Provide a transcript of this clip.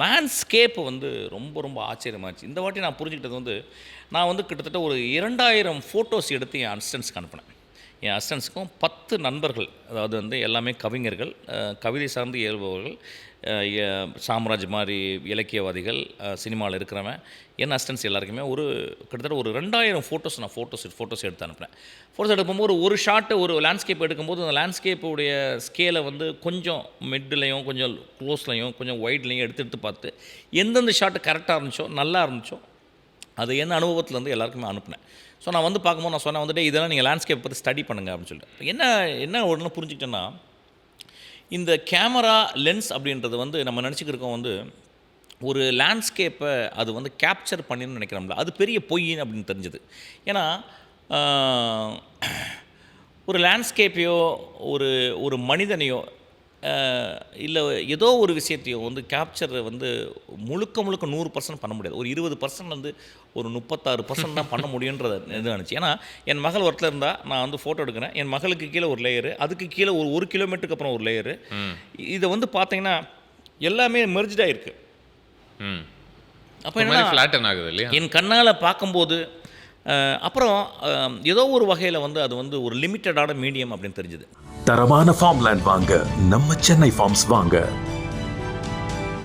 Landscape வந்து ரொம்ப ரொம்ப ஆச்சரியமாச்சு. இந்த வாட்டி நான் புரிஞ்சுக்கிட்டது வந்து, நான் வந்து கிட்டத்தட்ட ஒரு 2000 ஃபோட்டோஸ் எடுத்து என் அசிஸ்டன்ட்ஸ்க்கு அனுப்புனேன். என் அசிஸ்டன்ட்ஸுக்கும் 10 நண்பர்கள், அதாவது வந்து எல்லாமே கவிஞர்கள், கவிதை சார்ந்து இயல்பவர்கள், சாம்ராஜ் மாதிரி இலக்கியவாதிகள், சினிமாவில் இருக்கிறவன், என் அசிஸ்டன்ட்ஸ் எல்லாருக்குமே கிட்டத்தட்ட ஒரு 2000 ஃபோட்டோஸ் நான் ஃபோட்டோஸ் எடுத்து அனுப்புனேன். ஃபோட்டோஸ் எடுக்கும்போது ஒரு ஷாட்டு, ஒரு லேண்ட்ஸ்கேப் எடுக்கும்போது அந்த லேண்ட்ஸ்கேப்புடைய ஸ்கேலை வந்து கொஞ்சம் மிட்லையும், கொஞ்சம் க்ளோஸ்லையும், கொஞ்சம் வைட்லையும் எடுத்து பார்த்து எந்தெந்த ஷாட்டு கரெக்டாக இருந்துச்சோ, நல்லா இருந்துச்சோ, அது என்ன அனுபவத்துலேருந்து எல்லாருக்குமே அனுப்புனேன். ஸோ நான் வந்து பார்க்கும்போது நான் சொன்னேன் வந்துட்டு, இதெல்லாம் நீங்கள் லேண்ட்ஸ்கேப் பற்றி ஸ்டடி பண்ணுங்கள் அப்படின்னு சொல்லிட்டு. என்ன ஒன்று புரிஞ்சுக்கிட்டேன்னா, இந்த கேமரா லென்ஸ் அப்படின்றது வந்து நம்ம நினச்சிக்கிருக்கோம் வந்து ஒரு லேண்ட்ஸ்கேப்பை அது வந்து கேப்சர் பண்ணின்னு நினைக்கிறோம்ல, அது பெரிய பொய் அப்படின்னு தெரிஞ்சுது. ஏன்னா ஒரு லேண்ட்ஸ்கேப்பையோ ஒரு மனிதனையோ இல்லை ஏதோ ஒரு விஷயத்தையோ வந்து கேப்சர் வந்து முழுக்க 100% பண்ண முடியாது. ஒரு 20% வந்து ஒரு 36% தான் பண்ண முடியுன்றது இது நினச்சி. ஏன்னா என் மகள் ஒருத்தர் இருந்தால் நான் வந்து ஃபோட்டோ எடுக்கிறேன், என் மகளுக்கு கீழே ஒரு லேயரு, அதுக்கு கீழே ஒரு கிலோமீட்டருக்கு அப்புறம் ஒரு லேயரு. இதை வந்து பார்த்தீங்கன்னா எல்லாமே மெர்ஜ்டாக இருக்குது. அப்போ என்ன ஆகுது இல்லையா? என் கண்ணால் பார்க்கும்போது அப்புறம் ஏதோ ஒரு வகையில் வந்து அது வந்து ஒரு லிமிட்டடான மீடியம் அப்படின்னு தெரிஞ்சுது. தரமான ஃபார்ம்லேண்ட் வாங்க நம்ம சென்னை ஃபார்ம்ஸ் வாங்க.